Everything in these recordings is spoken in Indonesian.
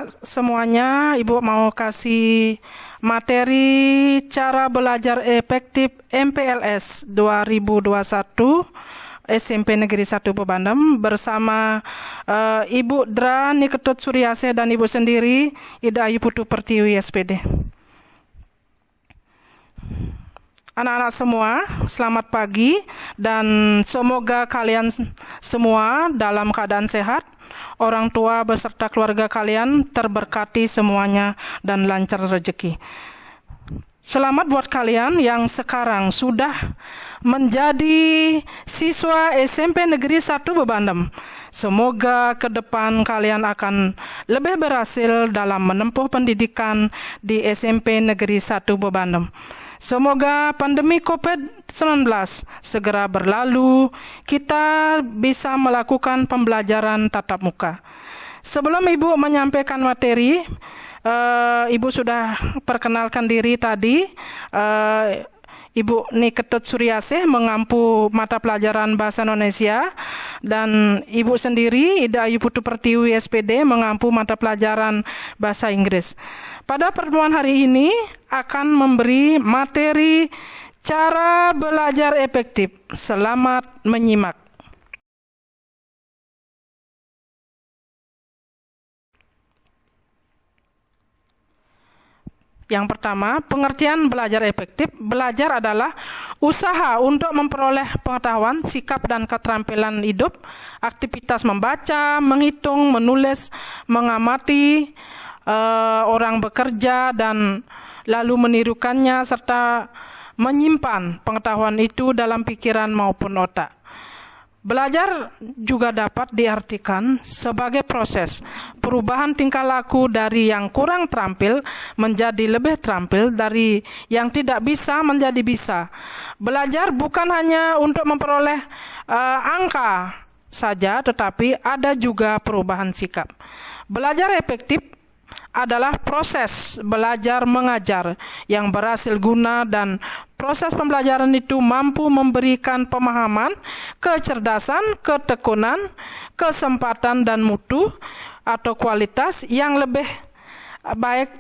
anak-anak semuanya, Ibu mau kasih materi cara belajar efektif MPLS 2021 SMP Negeri 1 Bebandem bersama Ibu Dra Niketut Suryase dan Ibu sendiri, Ida Ayu Putu Pertiwi SPD. Anak-anak semua, selamat pagi dan semoga kalian semua dalam keadaan sehat. Orang tua beserta keluarga kalian terberkati semuanya dan lancar rezeki. Selamat buat kalian yang sekarang sudah menjadi siswa SMP Negeri 1 Bebandem. Semoga ke depan kalian akan lebih berhasil dalam menempuh pendidikan di SMP Negeri 1 Bebandem. Semoga pandemi COVID-19 segera berlalu, kita bisa melakukan pembelajaran tatap muka. Sebelum Ibu menyampaikan materi, Ibu sudah perkenalkan diri tadi. Ibu Niketut Suryase mengampu mata pelajaran Bahasa Indonesia dan Ibu sendiri Ida Ayu Putu Pertiwi SPD mengampu mata pelajaran Bahasa Inggris. Pada pertemuan hari ini akan memberi materi cara belajar efektif. Selamat menyimak. Yang pertama, pengertian belajar efektif. Belajar adalah usaha untuk memperoleh pengetahuan, sikap, dan keterampilan hidup, aktivitas membaca, menghitung, menulis, mengamati orang bekerja, dan lalu menirukannya, serta menyimpan pengetahuan itu dalam pikiran maupun otak. Belajar juga dapat diartikan sebagai proses perubahan tingkah laku dari yang kurang terampil menjadi lebih terampil, dari yang tidak bisa menjadi bisa. Belajar bukan hanya untuk memperoleh angka saja, tetapi ada juga perubahan sikap. Belajar efektif adalah proses belajar mengajar yang berhasil guna, dan proses pembelajaran itu mampu memberikan pemahaman, kecerdasan, ketekunan, kesempatan, dan mutu atau kualitas yang lebih baik,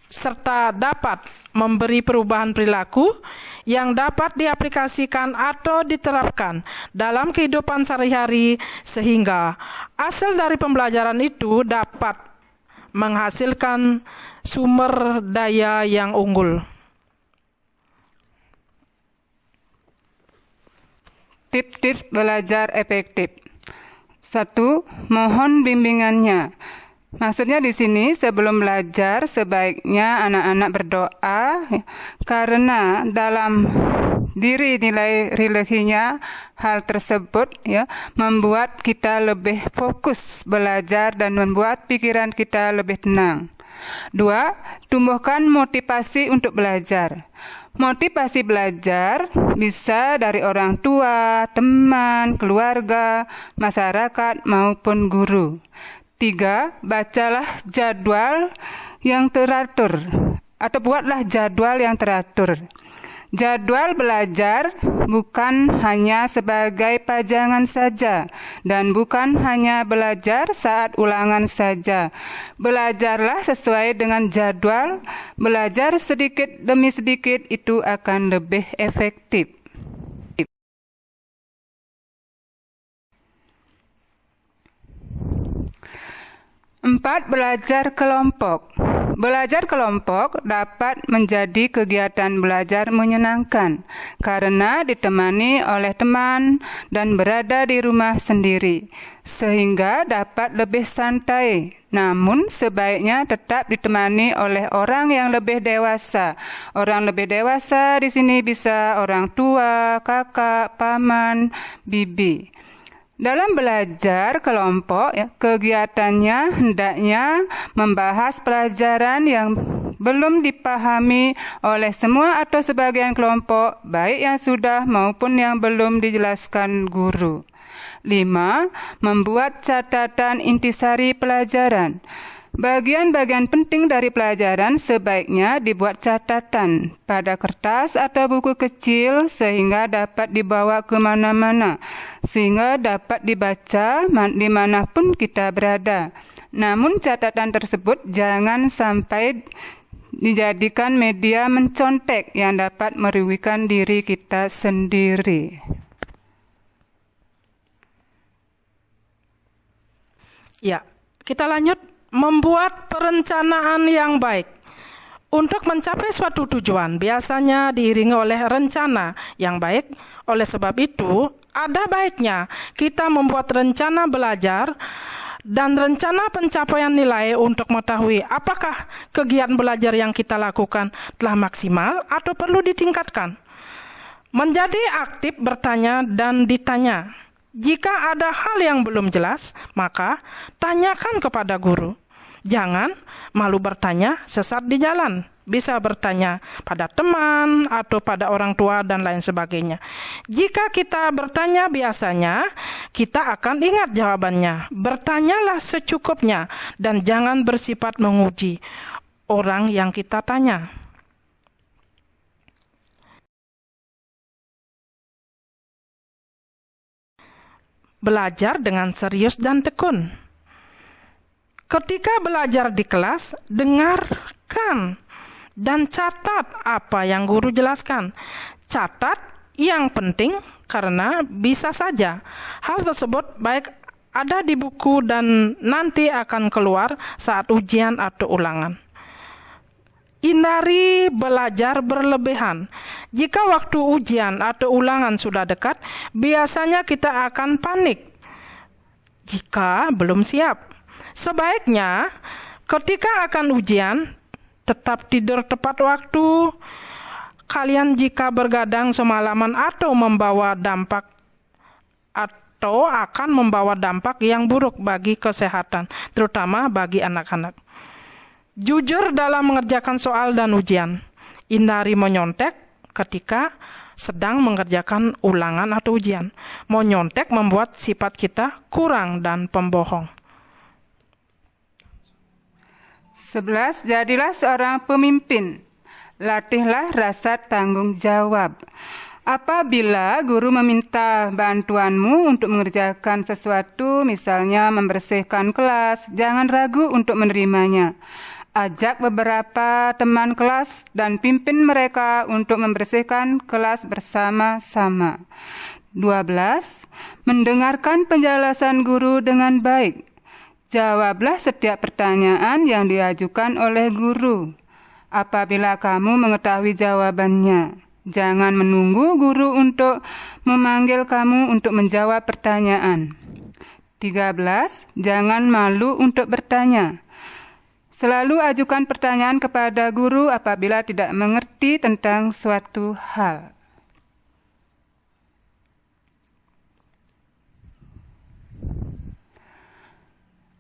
serta dapat memberi perubahan perilaku yang dapat diaplikasikan atau diterapkan dalam kehidupan sehari-hari, sehingga hasil dari pembelajaran itu dapat menghasilkan sumber daya yang unggul. Tips-tips belajar efektif. 1. Mohon bimbingannya. Maksudnya di sini sebelum belajar sebaiknya anak-anak berdoa, karena dalam diri nilai religinya hal tersebut membuat kita lebih fokus belajar dan membuat pikiran kita lebih tenang. 2. Tumbuhkan motivasi untuk belajar. Motivasi belajar bisa dari orang tua, teman, keluarga, masyarakat maupun guru. 3. Bacalah jadwal yang teratur atau buatlah jadwal yang teratur. Jadwal belajar bukan hanya sebagai pajangan saja dan bukan hanya belajar saat ulangan saja. Belajarlah sesuai dengan jadwal, belajar sedikit demi sedikit itu akan lebih efektif. 4. Belajar kelompok. Belajar kelompok dapat menjadi kegiatan belajar menyenangkan karena ditemani oleh teman dan berada di rumah sendiri, sehingga dapat lebih santai. Namun sebaiknya tetap ditemani oleh orang yang lebih dewasa. Orang lebih dewasa di sini bisa orang tua, kakak, paman, bibi. Dalam belajar kelompok, kegiatannya hendaknya membahas pelajaran yang belum dipahami oleh semua atau sebagian kelompok, baik yang sudah maupun yang belum dijelaskan guru. 5. Membuat catatan intisari pelajaran. Bagian-bagian penting dari pelajaran sebaiknya dibuat catatan pada kertas atau buku kecil sehingga dapat dibawa kemana-mana, sehingga dapat dibaca dimanapun kita berada. Namun catatan tersebut jangan sampai dijadikan media mencontek yang dapat merugikan diri kita sendiri. Ya, kita lanjut. Membuat perencanaan yang baik. Untuk mencapai suatu tujuan biasanya diiringi oleh rencana yang baik. Oleh sebab itu, ada baiknya kita membuat rencana belajar dan rencana pencapaian nilai untuk mengetahui apakah kegiatan belajar yang kita lakukan telah maksimal atau perlu ditingkatkan. Menjadi aktif bertanya dan ditanya. Jika ada hal yang belum jelas, maka tanyakan kepada guru. Jangan malu bertanya sesat di jalan. Bisa bertanya pada teman atau pada orang tua dan lain sebagainya. Jika kita bertanya biasanya, kita akan ingat jawabannya. Bertanyalah secukupnya dan jangan bersifat menguji orang yang kita tanya. Belajar dengan serius dan tekun. Ketika belajar di kelas, dengarkan dan catat apa yang guru jelaskan. Catat yang penting karena bisa saja hal tersebut baik ada di buku dan nanti akan keluar saat ujian atau ulangan. Hindari belajar berlebihan. Jika waktu ujian atau ulangan sudah dekat, biasanya kita akan panik jika belum siap. Sebaiknya, ketika akan ujian, tetap tidur tepat waktu. Kalian jika bergadang semalaman atau akan membawa dampak yang buruk bagi kesehatan, terutama bagi anak-anak. Jujur dalam mengerjakan soal dan ujian. Hindari menyontek ketika sedang mengerjakan ulangan atau ujian. Menyontek membuat sifat kita kurang dan pembohong. 11. Jadilah seorang pemimpin. Latihlah rasa tanggung jawab. Apabila guru meminta bantuanmu untuk mengerjakan sesuatu, misalnya membersihkan kelas, jangan ragu untuk menerimanya. Ajak beberapa teman kelas dan pimpin mereka untuk membersihkan kelas bersama-sama. 12. Mendengarkan penjelasan guru dengan baik. Jawablah setiap pertanyaan yang diajukan oleh guru. Apabila kamu mengetahui jawabannya, jangan menunggu guru untuk memanggil kamu untuk menjawab pertanyaan. 13. Jangan malu untuk bertanya. Selalu ajukan pertanyaan kepada guru apabila tidak mengerti tentang suatu hal.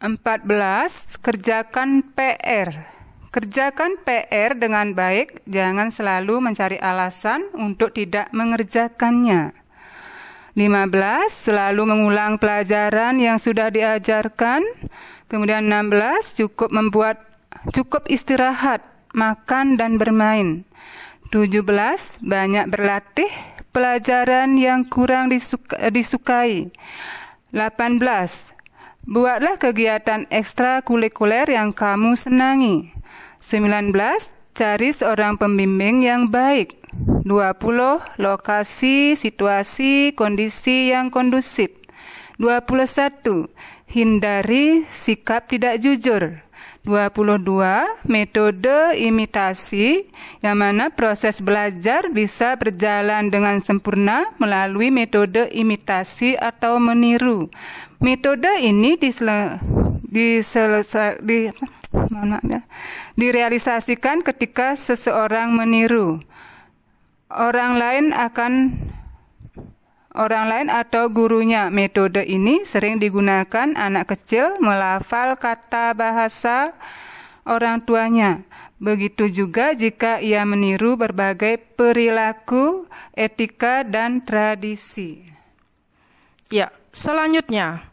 Empat belas, kerjakan PR. Kerjakan PR dengan baik, jangan selalu mencari alasan untuk tidak mengerjakannya. 15, selalu mengulang pelajaran yang sudah diajarkan. Kemudian 16, cukup istirahat, makan dan bermain. 17, banyak berlatih pelajaran yang kurang disukai. 18, buatlah kegiatan ekstrakurikuler yang kamu senangi. 19, cari seorang pembimbing yang baik. 20, lokasi, situasi, kondisi yang kondusif. 21, hindari sikap tidak jujur. 22, metode imitasi, yang mana proses belajar bisa berjalan dengan sempurna melalui metode imitasi atau meniru. Metode ini direalisasikan ketika seseorang meniru orang lain atau gurunya. Metode ini sering digunakan anak kecil melafal kata bahasa orang tuanya. Begitu juga jika ia meniru berbagai perilaku, etika, dan tradisi. Ya, selanjutnya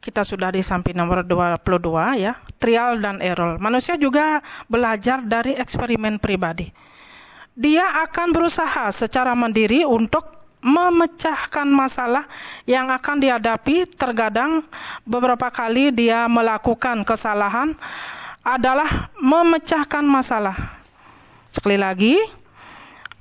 Kita sudah di samping nomor 22 ya, trial dan error. Manusia juga belajar dari eksperimen pribadi. Dia akan berusaha secara mandiri untuk memecahkan masalah yang akan dihadapi. Terkadang beberapa kali dia melakukan kesalahan adalah memecahkan masalah. Sekali lagi,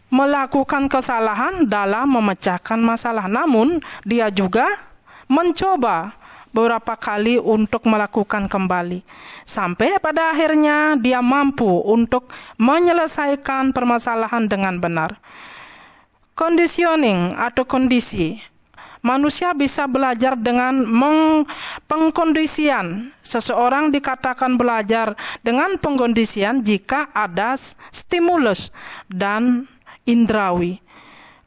melakukan kesalahan dalam memecahkan masalah. Namun, dia juga mencoba beberapa kali untuk melakukan kembali. Sampai pada akhirnya dia mampu untuk menyelesaikan permasalahan dengan benar. Conditioning atau kondisi. Manusia bisa belajar dengan pengkondisian. Seseorang dikatakan belajar dengan pengkondisian jika ada stimulus dan indrawi.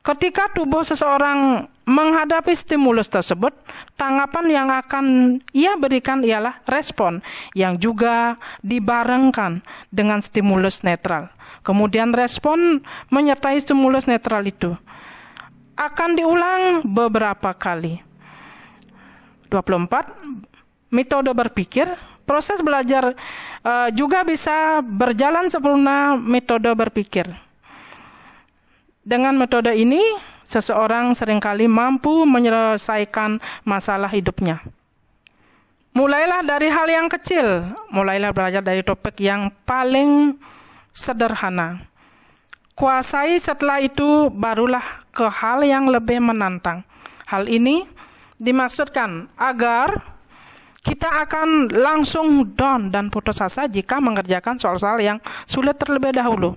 Ketika tubuh seseorang menghadapi stimulus tersebut, tanggapan yang akan ia berikan ialah respon yang juga dibarengkan dengan stimulus netral. Kemudian respon menyertai stimulus netral itu akan diulang beberapa kali. 24. Metode berpikir. Proses belajar juga bisa berjalan sempurna metode berpikir. Dengan metode ini, seseorang seringkali mampu menyelesaikan masalah hidupnya. Mulailah dari hal yang kecil, mulailah belajar dari topik yang paling sederhana. Kuasai setelah itu, barulah ke hal yang lebih menantang. Hal ini dimaksudkan agar kita akan langsung down dan putus asa jika mengerjakan soal-soal yang sulit terlebih dahulu.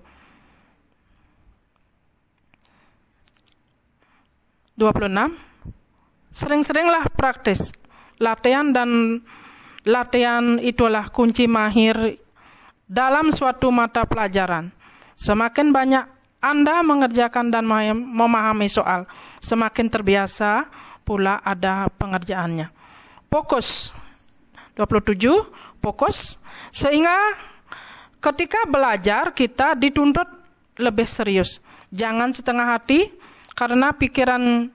26. Sering-seringlah praktis. Latihan itulah kunci mahir dalam suatu mata pelajaran. Semakin banyak Anda mengerjakan dan memahami soal, semakin terbiasa pula ada pengerjaannya. Fokus. 27. Fokus. Sehingga ketika belajar kita dituntut lebih serius. Jangan setengah hati, karena pikiran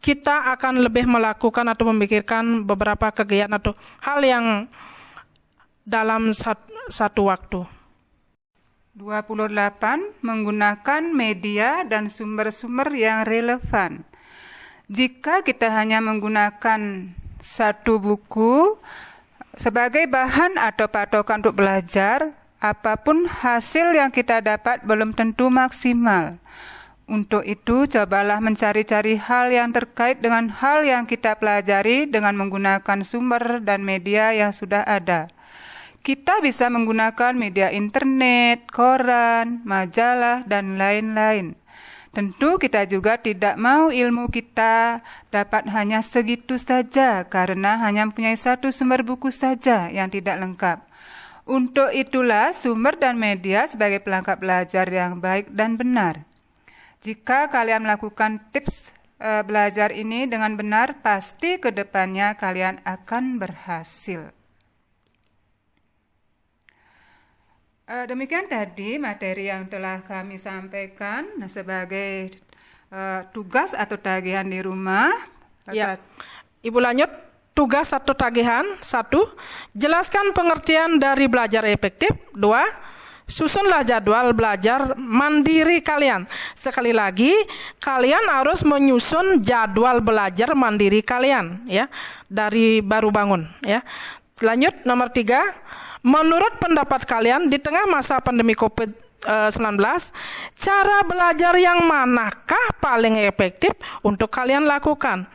kita akan lebih melakukan atau memikirkan beberapa kegiatan atau hal yang dalam satu waktu. 28. Menggunakan media dan sumber-sumber yang relevan. Jika kita hanya menggunakan satu buku sebagai bahan atau patokan untuk belajar, apapun hasil yang kita dapat belum tentu maksimal. Untuk itu, cobalah mencari-cari hal yang terkait dengan hal yang kita pelajari dengan menggunakan sumber dan media yang sudah ada. Kita bisa menggunakan media internet, koran, majalah, dan lain-lain. Tentu kita juga tidak mau ilmu kita dapat hanya segitu saja karena hanya mempunyai satu sumber buku saja yang tidak lengkap. Untuk itulah sumber dan media sebagai pelengkap belajar yang baik dan benar. Jika kalian melakukan tips belajar ini dengan benar, pasti ke depannya kalian akan berhasil. Demikian tadi materi yang telah kami sampaikan sebagai tugas atau tagihan di rumah. Ya. Ibu lanjut, tugas atau tagihan. 1. Jelaskan pengertian dari belajar efektif. 2. Susunlah jadwal belajar mandiri kalian. Sekali lagi, kalian harus menyusun jadwal belajar mandiri kalian, ya, dari baru bangun, ya. Lanjut, nomor 3. Menurut pendapat kalian di tengah masa pandemi COVID-19, cara belajar yang manakah paling efektif untuk kalian lakukan?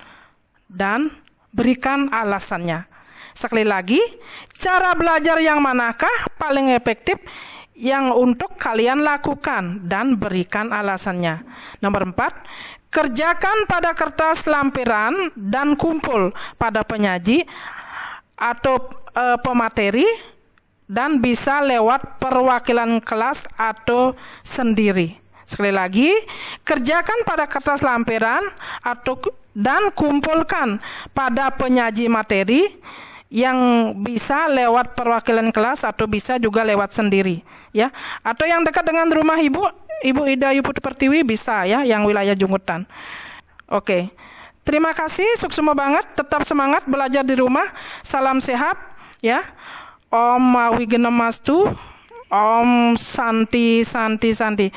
Dan berikan alasannya. Sekali lagi, cara belajar yang manakah paling efektif yang untuk kalian lakukan dan berikan alasannya. Nomor 4, kerjakan pada kertas lampiran dan kumpul pada penyaji atau pemateri dan bisa lewat perwakilan kelas atau sendiri. Sekali lagi, kerjakan pada kertas lampiran dan kumpulkan pada penyaji materi yang bisa lewat perwakilan kelas atau bisa juga lewat sendiri, ya. Atau yang dekat dengan rumah Ibu Ida Yuputu Pertiwi bisa, ya, yang wilayah Jungutan. Oke. Terima kasih, suksema banget. Tetap semangat belajar di rumah. Salam sehat ya. Om Wigenemastu. Om Santi Santi Santi.